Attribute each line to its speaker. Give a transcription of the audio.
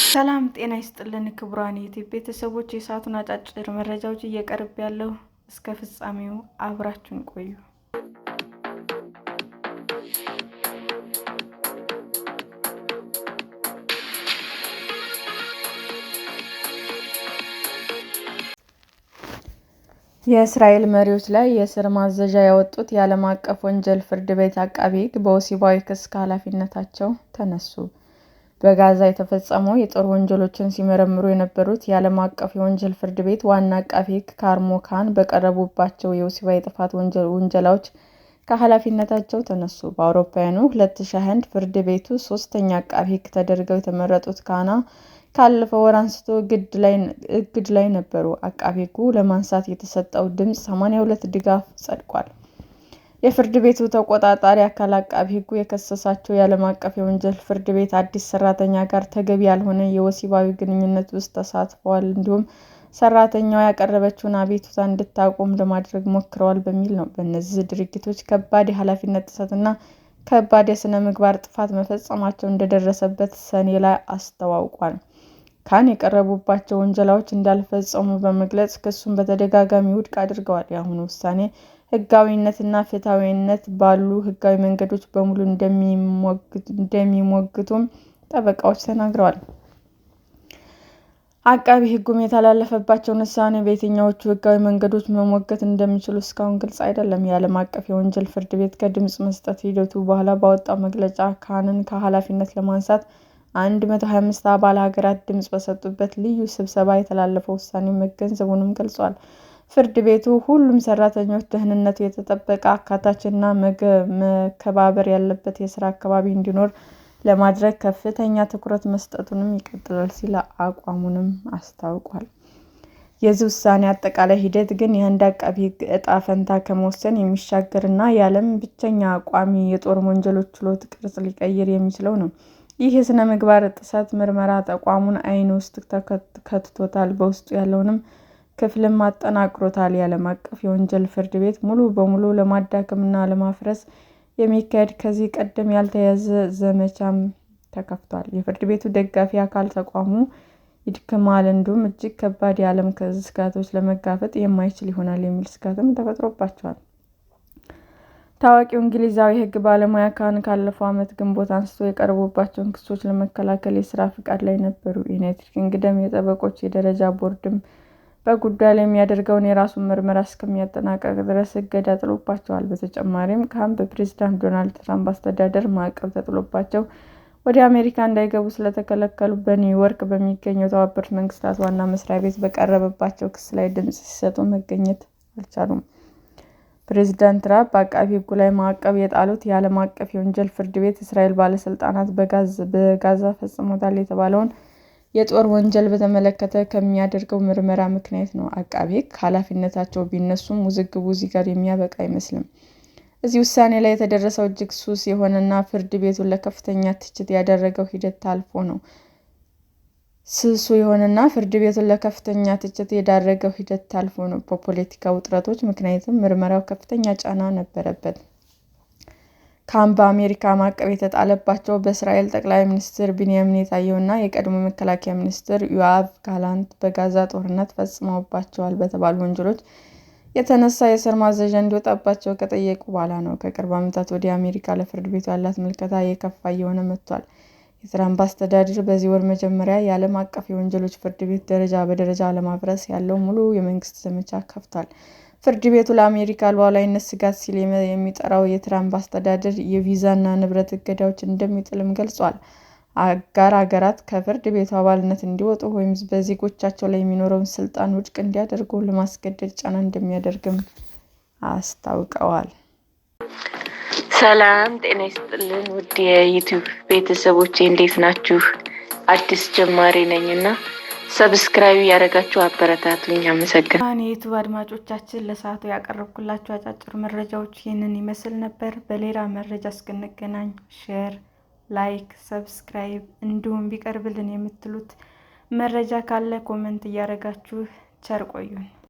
Speaker 1: ሰላም ጤና ይስጥልን ክቡራን የዩቲዩብ ቤተሰቦች፣ የሰዓቱን አጫጭር መረጃዎች እየቀርብ ያለው እስከ ፍጻሜው አብራችሁን ቆዩ። የእስራኤል መሪዎች ላይ የእስር ማዘዣ ያወጡት የዓለም አቀፍ ወንጀል ፍርድ ቤት አቃቤ ሕግ በወሲባዊ ክስ ከኃላፊነታቸው ተነሱ። በጋዛ የተፈጸሙ የጦር ወንጀሎችን ሲመረምሩ የነበሩት የዓለም አቀፍ የወንጀል ፍርድ ቤት ዋና አቃቤ ሕግ ካሪም ካን በቀረቡባቸው የወሲባዊ ጥፋት ወንጀላዎች ከኃላፊነታቸው ተነሱ። በአውሮፓውያኑ 2021 ፍርድ ቤቱ ሦስተኛ አቃቤ ሕግ ተደርገው የተመረጡት ካን ካለፈው ወር አንስቶ እግድ ላይ ነበሩ። አቃቤ ሕጉ ለማንሳት የተሰጠው ድምፅ 82 ድጋፍ ጸድቋል። የፍርድ ቤቱ ተቆጣጣሪ አካል አቃቤ ሕጉ የከሰሳቸው የዓለም አቀፍ የወንጀል ፍርድ ቤት አዲስ ሰራተኛ ጋር ተገቢ ያልሆነ የወሲባዊ ግንኙነት ውስጥ ተሳትፈዋል እንዲሁም ሰራተኛዋ ያቀረበችውን አቤቱታ እንድታቆም ለማድረግ ሞክረዋል በሚል ነው። በእነዚህ ድርጊቶች ከባድ የኃላፊነት ጥሰትና ከባድ የሥነ-ምግባር ጥፋት መፈጸማቸው እንደደረሰበት ሰኔ ላይ አስታውቋል። ካን የቀረቡባቸው ወንጀሎች እንዳልተፈጸሙ በመግለጽ ክሱን በተደጋጋሚ ውድቅ አድርገዋል። የአሁኑ ውሳኔ ሕጋዊነትና ፍትሐዊነት ባሉ ሕጋዊ መንገዶች በሙሉ እንደሚሞግቱም ጠበቃዎች ተናግረዋል። አቃቤ ሕጉም የተላለፈባቸውን ውሳኔ በየትኞቹ ሕጋዊ መንገዶች መሞገት እንደሚችሉ እስካሁን ግልጽ አይደለም። የዓለም አቀፍ የወንጀል ፍርድ ቤት ከድምፅ መስጠት ሂደቱ በኋላ ባወጣው መግለጫ ካንን ከኃላፊነት ለማንሳት 125 አባል ሀገራት ድምፅ በሰጡበት ልዩ ስብሰባ የተላለፈው ውሳኔ መገንዘቡንም ገልጿል። ፍርድ ቤቱ ሁሉም ሰራተኞች ደህንነቱ የተጠበቀ፣ አካታችና መከባበር ያለበት የሥራ አካባቢ እንዲኖር ለማድረግ ከፍተኛ ትኩረት መስጠቱንም ይቀጥላል ሲል አቋሙንም አስታውቋል። የዚህ ውሳኔ አጠቃላይ ሂደት ግን የህንድ አቃቤ ሕግ ዕጣ ፈንታ ከመወሰን የሚሻገርና የዓለም ብቸኛ ቋሚ የጦር ወንጀሎች ችሎት ቅርጽ ሊቀይር የሚችለው ነው። ይህ የሥነ-ምግባር ጥሰት ምርመራ ተቋሙን ዓይን ውስጥ ከትቶታል፣ በውስጡ ያለውንም ክፍልም አጠናክሮታል። የዓለም አቀፍ የወንጀል ፍርድ ቤት ሙሉ በሙሉ ለማዳከምና ለማፍረስ የሚካሄድ ከዚህ ቀደም ያልተያዘ ዘመቻም ተከፍቷል። የፍርድ ቤቱ ደጋፊ አካል ተቋሙ ይድክማል፣ እንዲሁም እጅግ ከባድ የዓለም ስጋቶች ለመጋፈጥ የማይችል ይሆናል የሚል ስጋትም ተፈጥሮባቸዋል። ታዋቂው እንግሊዛዊ የሕግ ባለሙያ ካን ካለፈው ዓመት ግንቦት አንስቶ የቀረቡባቸውን ክሶች ለመከላከል የሥራ ፈቃድ ላይ ነበሩ። የዩናይትድ ኪንግደም የጠበቆች የደረጃ ቦርድም በጉዳዩ ላይ የሚያደርገውን የራሱን ምርመራ እስከሚያጠናቅቅ ድረስ እገዳ ጥሎባቸዋል። በተጨማሪም ካን በፕሬዝዳንት ዶናልድ ትራምፕ አስተዳደር ማዕቀብ ተጥሎባቸው ወደ አሜሪካ እንዳይገቡ ስለተከለከሉ በኒውዮርክ በሚገኘው የተባበሩት መንግስታት ዋና መስሪያ ቤት በቀረበባቸው ክስ ላይ ድምፅ ሲሰጡ መገኘት አልቻሉም። ፕሬዝዳንት ትራምፕ በአቃቤ ሕጉ ላይ ማዕቀብ የጣሉት የዓለም አቀፍ የወንጀል ፍርድ ቤት እስራኤል ባለስልጣናት በጋዛ ፈጽመውታል የተባለውን የጦር ወንጀል በተመለከተ ከሚያደርገው ምርመራ ምክንያት ነው። አቃቤ ሕግ ከኃላፊነታቸው ቢነሱም ውዝግቡ እዚህ ጋር የሚያበቃ አይመስልም። እዚህ ውሳኔ ላይ የተደረሰው እጅግ ስስ የሆነና ፍርድ ቤቱን ለከፍተኛ ትችት ያደረገው ሂደት ታልፎ ነው። በፖለቲካ ውጥረቶች ምክንያትም ምርመራው ከፍተኛ ጫና ነበረበት። ካን በአሜሪካ ማዕቀብ የተጣለባቸው በእስራኤል ጠቅላይ ሚኒስትር ቤንያሚን ኔታንያሁ እና የቀድሞ መከላከያ ሚኒስትር ዮአቭ ጋላንት በጋዛ ጦርነት ፈጽመውባቸዋል በተባሉ ወንጀሎች የተነሳ የእስር ማዘዣ እንዲወጣባቸው ከጠየቁ በኋላ ነው። ከቅርብ ዓመታት ወዲህ አሜሪካ ለፍርድ ቤቱ ያላት ምልከታ የከፋ እየሆነ መጥቷል። የትራምፕ አስተዳደር በዚህ ወር መጀመሪያ የዓለም አቀፍ የወንጀሎች ፍርድ ቤት ደረጃ በደረጃ ለማፍረስ ያለው ሙሉ የመንግስት ዘመቻ ከፍቷል። ፍርድ ቤቱ ለአሜሪካ ሉዓላዊነት ስጋት ሲል የሚጠራው የትራምፕ አስተዳደር የቪዛና ንብረት እገዳዎች እንደሚጥልም ገልጿል። አጋር አገራት ከፍርድ ቤቱ አባልነት እንዲወጡ ወይም በዜጎቻቸው ላይ የሚኖረውን ስልጣን ውድቅ እንዲያደርጉ ለማስገደድ ጫና እንደሚያደርግም አስታውቀዋል።
Speaker 2: ሰላም ጤና ይስጥልን ውድ የዩቲዩብ ቤተሰቦቼ እንዴት ናችሁ? አዲስ ጀማሪ ነኝና ሰብስክራይብ ያደረጋችሁ አበረታቱኝ። አመሰግናለሁ።
Speaker 1: የዩቲዩብ አድማጮቻችን ለሰዓቱ ያቀረብኩላችሁ አጫጭር መረጃዎች ይህንን ይመስል ነበር። በሌላ መረጃ እስክንገናኝ ሼር፣ ላይክ፣ ሰብስክራይብ እንዲሁም ቢቀርብልን የምትሉት መረጃ ካለ ኮመንት እያደረጋችሁ ቸር ቆዩን።